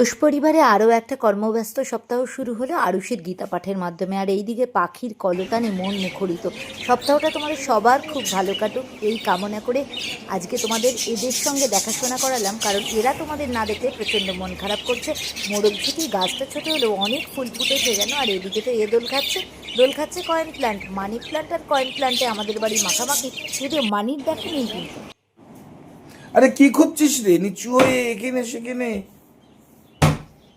ঘোষ পরিবারে আরও একটা কর্মব্যস্ত সপ্তাহ শুরু হলো আরুষির গীতা পাঠের মাধ্যমে। আর এইদিকে পাখির কলতানে মন মুখরিত। সপ্তাহটা তোমাদের সবার খুব ভালো কাটুক এই কামনা করে আজকে তোমাদের এদের সঙ্গে দেখাশোনা করালাম, কারণ এরা তোমাদের না দেখলে প্রচণ্ড মন খারাপ করছে। মোড়ক ঝুঁকি গাছটা ছোটো হলেও অনেক ফুল ফুটেছে জানো। আর এদিকে তো এ দোল খাচ্ছে কয়েন প্ল্যান্ট, মানি প্ল্যান্ট আর কয়েন প্ল্যান্টে আমাদের বাড়ি মাখামাখি, যদিও মানির দেখা নেই কিন্তু। আরে কি খুঁজছিস রে নিচু হয়ে এখানে সেখানে?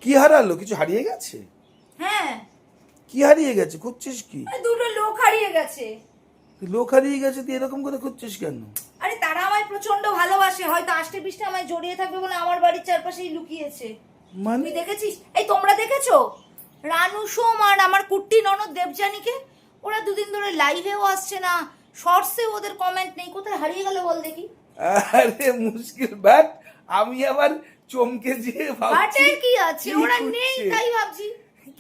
কি হারালো? কিছু হারিয়ে গেছে? হ্যাঁ, কি হারিয়ে গেছে? খুঁজছিস কি? দুটো লোক হারিয়ে গেছে। লোক হারিয়ে গেছে তুই এরকম করে খুঁজছিস কেন? আরে তারা আমায় প্রচন্ড ভালোবাসে, হয়তো আষ্টে পৃষ্ঠে আমায় জড়িয়ে থাকবে বলে আমার বাড়ির চারপাশেই লুকিয়েছে। মানে তুই দেখেছিস? এই তোমরা দেখেছো রানু সোম আর আমার কুট্টি ননদ দেবযানীকে? ওরা দুদিন ধরে লাইভেও আসছে না, শর্টসেও ওদের কমেন্ট নেই। কোথায় হারিয়ে গেল বল দেখি? আরে মুশকিল বাট আমি আবার চমকে যেয়ে ভাবছি বাটের কি আছে, কি ওরা খুঁজছে? নেই তাই ভাবছি।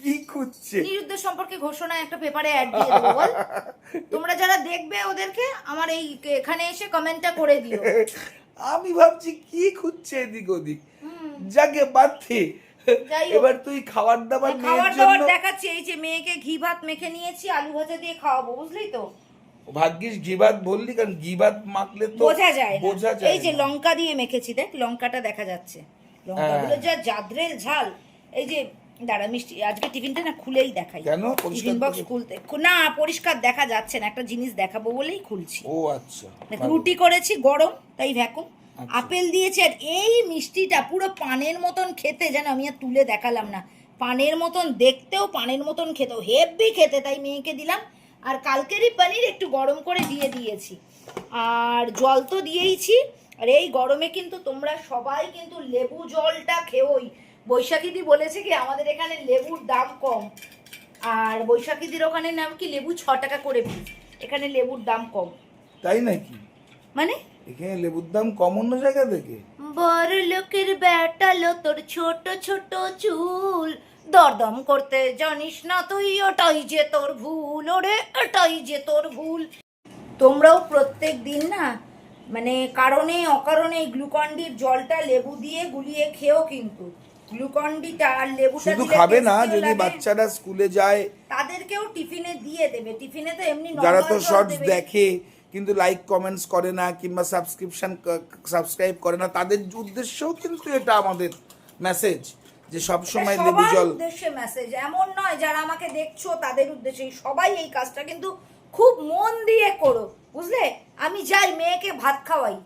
কি খুঁজছে? নিরুদ্দেশ সম্পর্কে ঘোষণা একটা পেপারে অ্যাড দিয়ে দেবো বল। তোমরা যারা দেখবে ওদেরকে আমার এই এখানে এসে কমেন্টটা করে দিও। আমি ভাবছি কি খুঁজছে এদিক ওদিক। যাকে বাদে যাই হোক। এবার তুই খাবার দাবার খাবার মেয়ের দাবার জন্য দেখাচ্ছি। এই যে মেয়েকে ঘি ভাত মেখে নিয়েছি, আলু ভাজা দিয়ে খাওয়াবো, বুঝলি তো? ভাগ্যিস ঘিবাত বললি, কারণ ঘিবাত মাখলে তো বোঝা যায় বোঝা না। যায় এই যে না। লঙ্কা দিয়ে মেখেছি, দেখ লঙ্কাটা দেখা যাচ্ছে। লঙ্কাগুলো যা জাদ্রেল ঝাল। এই যে দাঁড়া মিষ্টি, আজকে টিফিনটা না খুলেই দেখাই। কেন? পরিষ্কার টিফিন বক্স করে? খুলতে না, পরিষ্কার দেখা যাচ্ছে না, একটা জিনিস দেখাবো বলেই খুলছি। ও আচ্ছা, দেখ ভালো। রুটি করেছি গরম, তাই ভ্যাকুম। আচ্ছা। আপেল দিয়েছি, আর এই মিষ্টিটা পুরো পানের মতন খেতে, জানো আমি আর তুলে দেখালাম না। পানের মতন দেখতেও, পানের মতন খেতেও, হেভি খেতে, তাই মেয়েকে দিলাম। আর কালকেরই পনির একটু গরম করে দিয়ে দিয়েছি, আর জল তো দিয়েইছি। আর এই গরমে কিন্তু তোমরা সবাই কিন্তু লেবু জলটা খেওই। বৈশাখীদি বলেছে কি আমাদের এখানে লেবুর দাম কম, আর বৈশাখীদির ওখানে নাম কি লেবু 6 টাকা করে পিস, এখানে লেবুর দাম কম। তাই নাকি? মানে এখানে লেবুর দাম কম অন্য জায়গা থেকে? বড় লোকের বেটালো তোর ছোট ছোট চুল, দরদম করতে জানিস না তুই, ওটাই যে তোর ভুল, ওরে এটাই যে তোর ভুল। তোমরাও প্রত্যেক দিন না মানে কারণে অকারণে গ্লুকন্ডির জলটা লেবু দিয়ে গুলিয়ে খেও, কিন্তু গ্লুকন্ডিটা আর লেবুটা শুধু দিলে খাবে না, টেস্টিও যদি লাগে। বাচ্চারা স্কুলে যায়, তাদেরকেও টিফিনে দিয়ে দেবে। টিফিনে তো এমনি যারা normal তো জল শর্টস দেবে। দেখে কিন্তু লাইক কমেন্টস করে না কিংবা সাবস্ক্রাইব করে না, তাদের উদ্দেশ্যেও কিন্তু এটা আমাদের মেসেজ যে সব সময় লেবু সবার জল। উদ্দেশ্যে মেসেজ, এমন নয় যারা আমাকে দেখছো তাদের উদ্দেশ্যে। সবাই এই কাজটা কিন্তু খুব মন দিয়ে করো, বুঝলে? আমি যাই মেয়েকে ভাত খাওয়াই।